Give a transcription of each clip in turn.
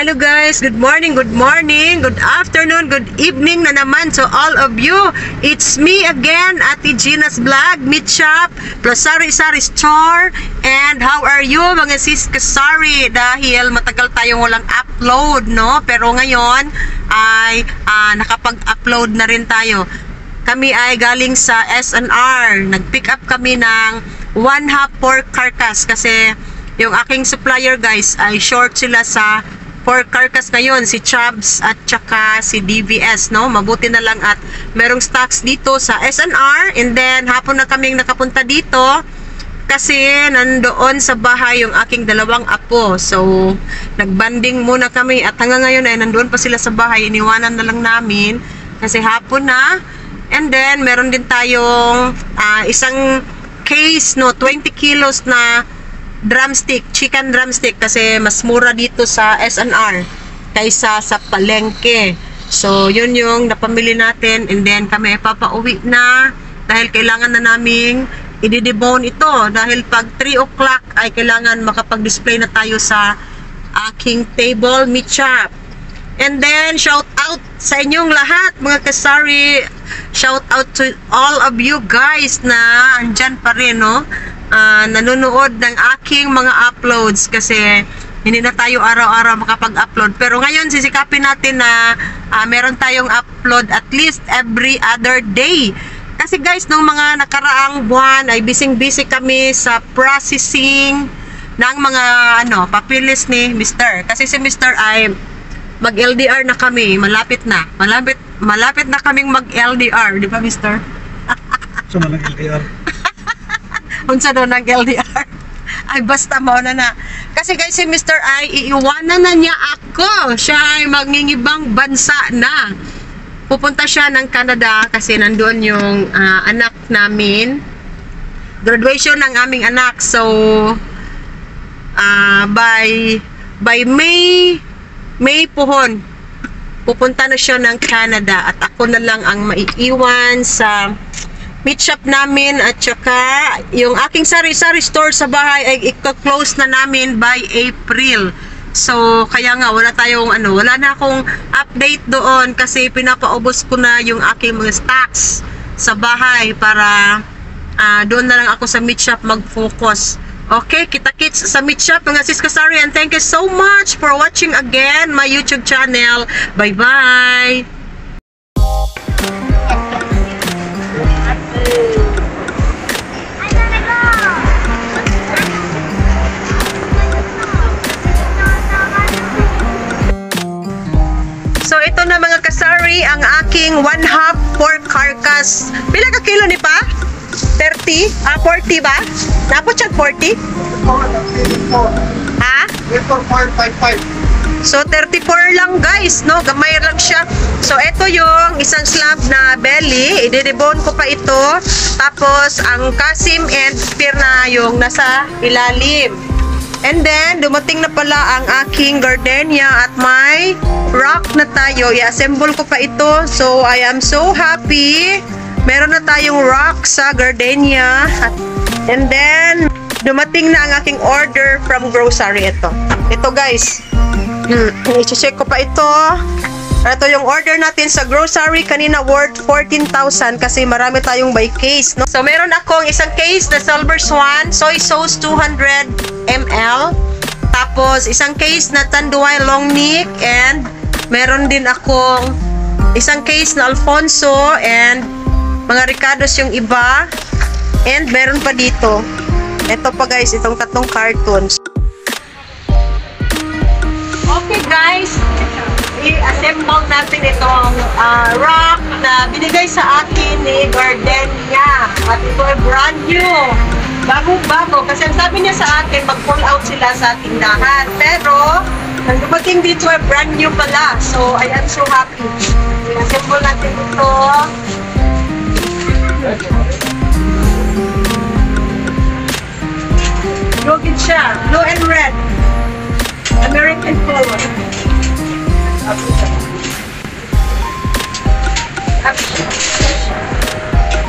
Hello guys, good morning, good afternoon, good evening na naman to all of you. It's me again, Ate Gina's Vlog, Meat Shop, plus Sari-Sari Store. And how are you mga sis kasari? Dahil matagal tayong walang upload, no? Pero ngayon ay nakapag-upload na rin tayo. Kami ay galing sa SNR. Nag-pick up kami ng 1/2 pork carcass kasi yung aking supplier guys ay short sila sa pork carcass ngayon, si Chubbs at saka si DVS, no? Mabuti na lang at merong stocks dito sa SNR. And then hapon na kaming nakapunta dito kasi nandoon sa bahay yung aking dalawang apo. So nagbanding muna kami at hanggang ngayon ay nandoon pa sila sa bahay. Iniwanan na lang namin kasi hapon na. And then meron din tayong isang case, no, 20 kilos na drumstick, chicken drumstick kasi mas mura dito sa SNR kaysa sa palengke. So yun yung napamili natin and then kami papauwi na dahil kailangan na naming i-debone ito dahil pag 3 o'clock ay kailangan makapag-display na tayo sa aking table, Meat Shop. And then shout out sa inyong lahat mga kasari, shout out to all of you guys na andyan pa rin, no? Nanonood ng aking mga uploads kasi hindi na tayo araw-araw makapag-upload. Pero ngayon sisikapin natin na meron tayong upload at least every other day. Kasi guys, nung mga nakaraang buwan ay busy kami sa processing ng mga papilis ni Mr. Kasi si Mr. ay mag-LDR na kami, malapit na kaming mag-LDR, di ba Mr.? So malang LDR. Unsa daw ng LDR? Ay basta mauna na. Kasi guys si Mr. ay iiwanan na niya ako. Siya ay magngingibang bansa na. Pupunta siya ng Canada kasi nandoon yung anak namin. Graduation ng aming anak. So by May puhon pupunta na siya ng Canada at ako na lang ang maiiwan sa Meat Shop namin at saka yung aking sari-sari store sa bahay ay i-close na namin by April. So kaya nga wala na akong update doon kasi pinapaubos ko na yung aking mga stocks sa bahay para doon na lang ako sa Meat Shop mag-focus. Okay, kita-kits sa Meat Shop mga sis kasari, and thank you so much for watching again my YouTube channel. Bye-bye! So ito na mga kasari ang aking 1/2 pork carcass. Pila ka kilo ni pa? 30? 40 ba? Napot siya 40? Ha? 455. So 34 lang guys, no? Gamay lang siya. So ito yung isang slab na belly, i-debone ko pa ito. Tapos ang kasim and spear na yung nasa ilalim. And then dumating na pala ang aking gardenia at may rock na tayo. I-assemble ko pa ito. So I am so happy. Meron na tayong rock sa gardenia. And then dumating na ang aking order from grocery. Ito guys. I-check ko pa ito. Ito yung order natin sa grocery kanina, worth 14,000 kasi marami tayong by case, no? So meron akong isang case na Silver Swan soy sauce 200 ml. Tapos isang case na Tanduay long neck, and meron din akong isang case na Alfonso and mga Ricardos yung iba. And meron pa dito. Ito pa guys, itong 3 cartons. Okay guys, i-assemble natin itong rock na binigay sa akin ni Gardenia. At ito ay brand new. Bago-bago. Kasi ang sabi niya sa akin, mag-pull out sila sa tindahan. Pero, ang dumating dito ay brand new pala. So, I am so happy. I-assemble natin ito. Lugid siya. Blue and red. American color.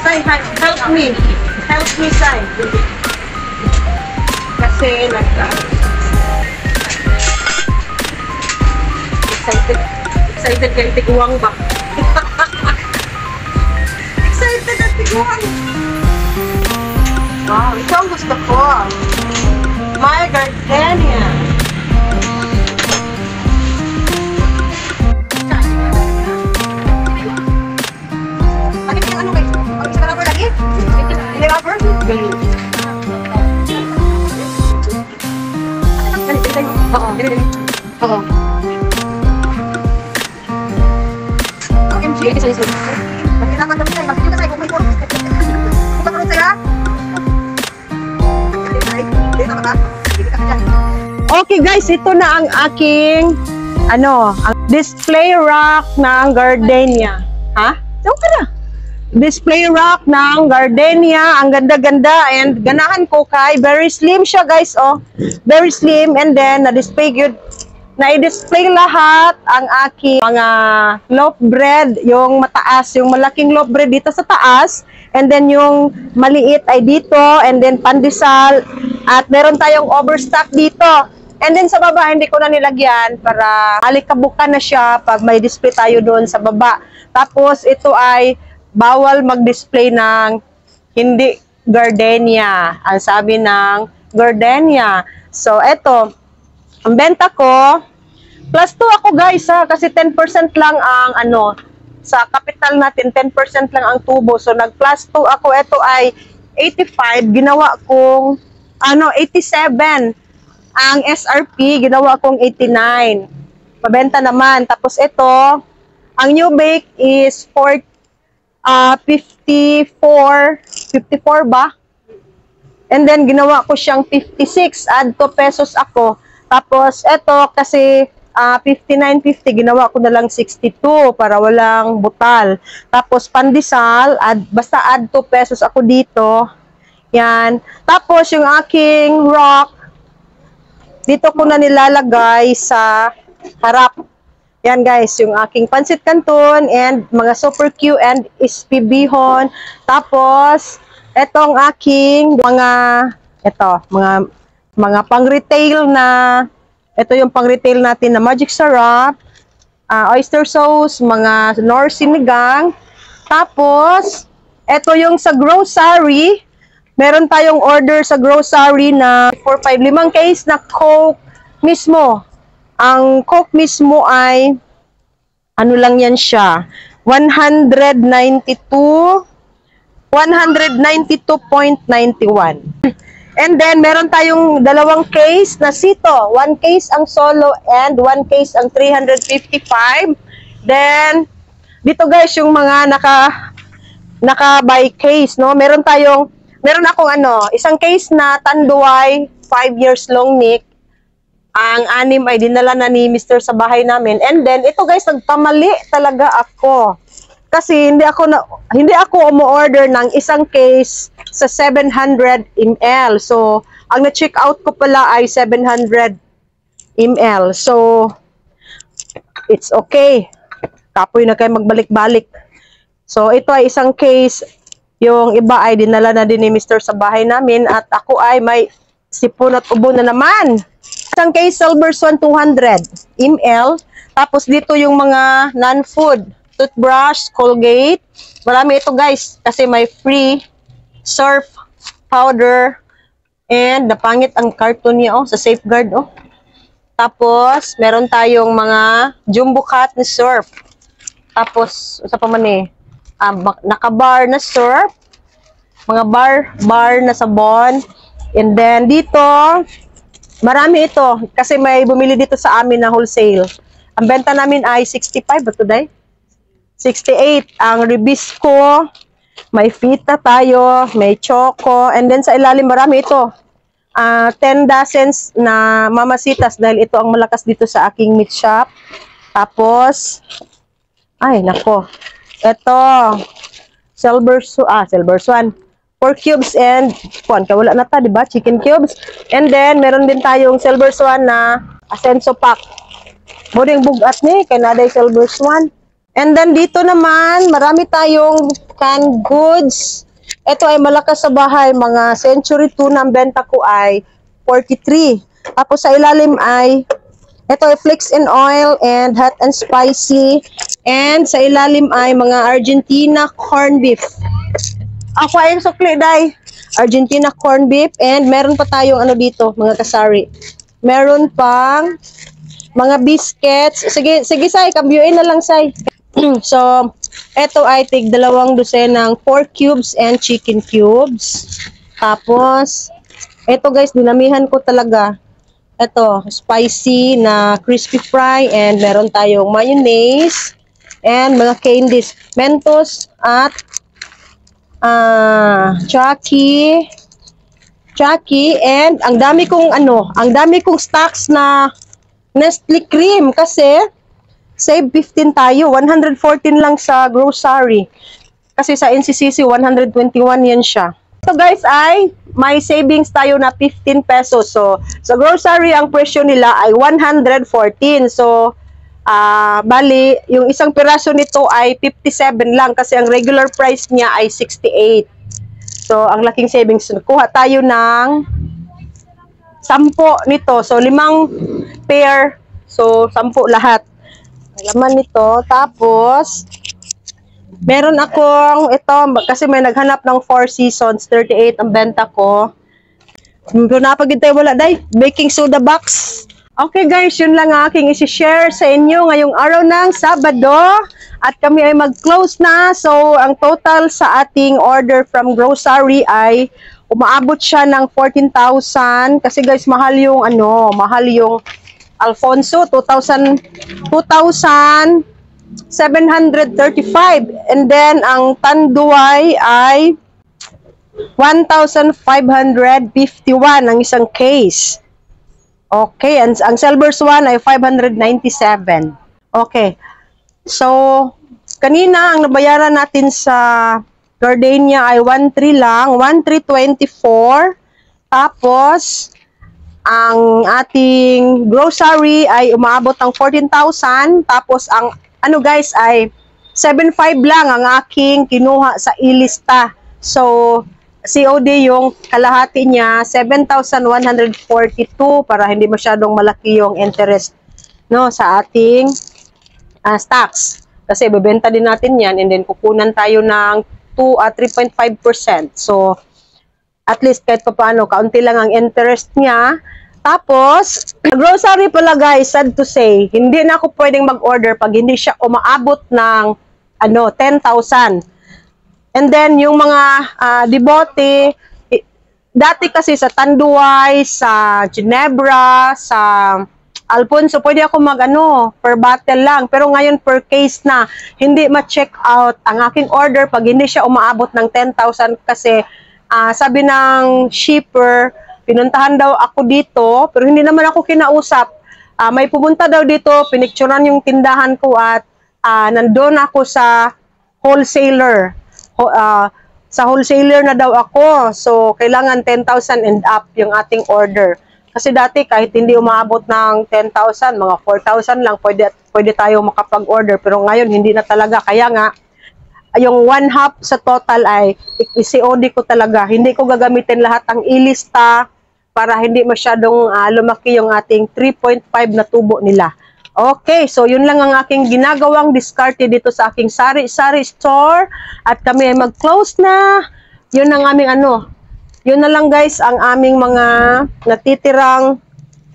Sai, help me. Help me, Sai. Kasi Excited. Excited kay tiguang ba? Excited at tiguang. Wow, ito ang gusto ko. My gardenia. Oo. OMG. Okay guys, ito na ang aking ang display rack ng gardenia. Ha? Diyan ka na. Display rack ng gardenia. Ang ganda-ganda and ganahan ko kay very slim siya guys, oh. Very slim and then na-display good. Na-display lahat ang aking mga loaf bread, yung mataas, yung malaking loaf bread dito sa taas and then yung maliit ay dito and then pandesal at meron tayong overstock dito. And then sa baba, hindi ko na nilagyan para alikabukan na siya pag may display tayo doon sa baba. Tapos ito ay bawal mag-display ng hindi gardenia. Ang sabi ng gardenia. So, eto. Ang benta ko, plus 2 ako guys ha, kasi 10% lang ang sa capital natin, 10% lang ang tubo. So, nag-plus 2 ako. Ito ay 85. Ginawa kong, 87. Ang SRP, ginawa kong 89. Pabenta naman. Tapos ito, ang new bake is 54 ba? And then, ginawa ko siyang 56. Add 2 pesos ako. Tapos, eto, kasi 59.50, ginawa ko na lang 62 para walang butal. Tapos, pandesal, basta add 2 pesos ako dito. Yan. Tapos, yung aking rock, dito ko na nilalagay sa harap. Yan guys, yung aking pancit canton and mga super Q and SPB-hon. Tapos, etong aking mga pang-retail na, ito yung pang-retail natin na magic syrup, oyster sauce, mga nor sinigang. Tapos, ito yung sa grocery, meron tayong order sa grocery na 4-5 case na Coke mismo. Ang Coke mismo ay, lang yan siya, 192.91. And then, meron tayong 2 case na Sito. 1 case ang solo and 1 case ang 355. Then, dito guys, yung mga naka-buy case, no? Meron akong isang case na Tanduay, 5 years long neck. Ang 6 ay dinala na ni Mr. sa bahay namin. And then, ito guys, nagkamali talaga ako. Kasi hindi ako umu-order ng isang case sa 700 ml. So, ang na-check out ko pala ay 700 ml. So, it's okay. Kapoy na kayo magbalik-balik. So, ito ay isang case. Yung iba ay dinala na din ni Mr. sa bahay namin. At ako ay may sipon at ubo na naman. Isang case Silver Swan 200 ml. Tapos dito yung mga non-food. Toothbrush, Colgate. Marami ito guys. Kasi may free surf powder. And napangit ang carton niya sa Safeguard. Tapos meron tayong mga Jumbo Cut na surf. Tapos, sa paman naka-bar na surf. Mga bar na sabon. And then dito, marami ito kasi may bumili dito sa amin na wholesale. Ang benta namin ay 65 ba today? 68. Ang Ribisco, may fita tayo, may choco, and then sa ilalim marami ito. 10 dozens na mamasitas dahil ito ang malakas dito sa aking meat shop. Tapos, ay nako, ito, Silver Swan. 4 cubes and wala na ta, diba? Chicken cubes. And then, meron din tayong Silver Swan na Asenso pack. Muding bugat ni, kay naday Silver Swan. And then, dito naman, marami tayong canned goods. Ito ay malakas sa bahay. Mga Century tuna ang benta ko ay 43. Tapos sa ilalim ay, Ito ay flakes and oil and hot and spicy. And sa ilalim ay mga Argentina corn beef. Ako ay sukli, day. Argentina corn beef. And meron pa tayong ano dito, mga kasari. Meron pang mga biscuits. Sige, say, kambyuin na lang, say. So, ito ay tig 2 dosenang pork cubes and chicken cubes. Tapos, ito guys, dinamihan ko talaga. Ito, spicy na crispy fry and meron tayong mayonnaise and mga candies. Mentos at Chucky and ang dami kong stocks na Nestle cream kasi save 15 tayo. 114 lang sa grocery. Kasi sa NCCC 121 yan siya. So guys ay may savings tayo na 15 pesos. So sa grocery ang presyo nila ay 114. So bali yung isang piraso nito ay 57 lang kasi ang regular price niya ay 68. So ang laking savings. Kuha tayo ng 10 nito. So 5 pair. So 10 lahat. Laman nito. Tapos meron akong ito, kasi may naghanap ng 4 seasons, 38 ang benta ko. Kung napagid tayo wala, day. Baking soda box. Okay guys, yun lang aking isi-share sa inyo ngayong araw ng Sabado. At kami ay mag-close na. So, ang total sa ating order from grocery ay umaabot siya ng 14,000. Kasi guys, mahal yung Alfonso, 2,735 and then ang Tanduay ay 1,551 ang isang case. Okay, and ang Silver Swan ay 597. Okay. So, kanina ang nabayaran natin sa Gardenia ay 1,300 lang, 1,324. Tapos ang ating grocery ay umaabot ng 14,000. Tapos ang guys ay 7,500 lang ang aking kinuha sa ilista. So COD yung kalahati niya 7,142 para hindi masyadong malaki yung interest sa ating stocks. Kasi bebenta din natin yan and then kukunan tayo ng 3.5%. So at least kahit paano kaunti lang ang interest niya. Tapos, grocery pala guys, sad to say, hindi na ako pwedeng mag-order pag hindi siya umaabot ng 10,000. And then, yung mga debote, dati kasi sa Tanduay, sa Ginebra, sa Alfonso, pwede ako per bottle lang. Pero ngayon, per case na, hindi ma-check out ang aking order pag hindi siya umaabot ng 10,000 kasi sabi ng shipper, pinuntahan daw ako dito, pero hindi naman ako kinausap. May pumunta daw dito, pinicturan yung tindahan ko at nandun ako sa wholesaler. Sa wholesaler na daw ako. So, kailangan 10,000 and up yung ating order. Kasi dati, kahit hindi umaabot ng 10,000, mga 4,000 lang, pwede tayo makapag-order. Pero ngayon, hindi na talaga. Kaya nga, yung 1/2 sa total ay i-COD ko talaga. Hindi ko gagamitin lahat ang ilista para hindi masyadong lumaki yung ating 3.5 na tubo nila. Okay, so yun lang ang aking ginagawang diskarte dito sa aking sari-sari store. At kami ay mag-close na. Yun ang aming Yun na lang guys ang aming mga natitirang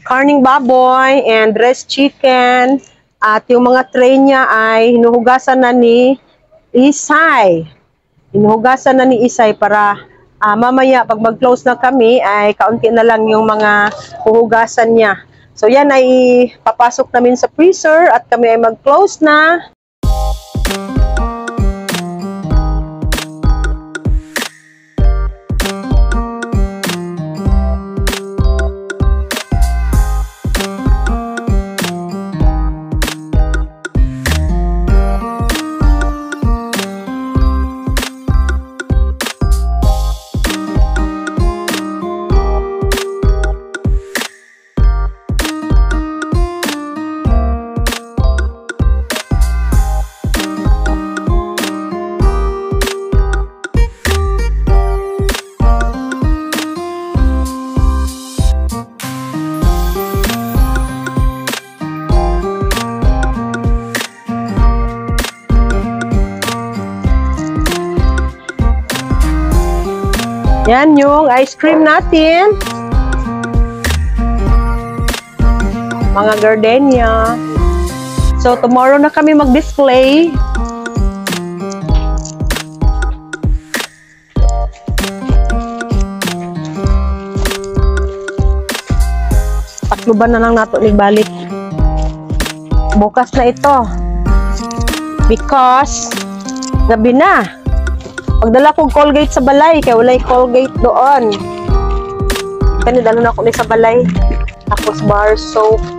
karning baboy and dressed chicken. At yung mga tray niya ay hinuhugasan na ni Isay. Hinuhugasan na ni Isay para mamaya pag mag-close na kami ay kaunti na lang yung mga huhugasan niya. So yan ay papasok namin sa freezer at kami ay mag-close na. Yan yung ice cream natin. Mga gardenia. So, tomorrow na kami mag-display. Patluban na lang nato ni balik. Bukas na ito. Because, gabi na. Pagdala kong Colgate sa balay, kaya walay Colgate doon. Kaya nidalo na ako ni sa balay. Tapos bar soap.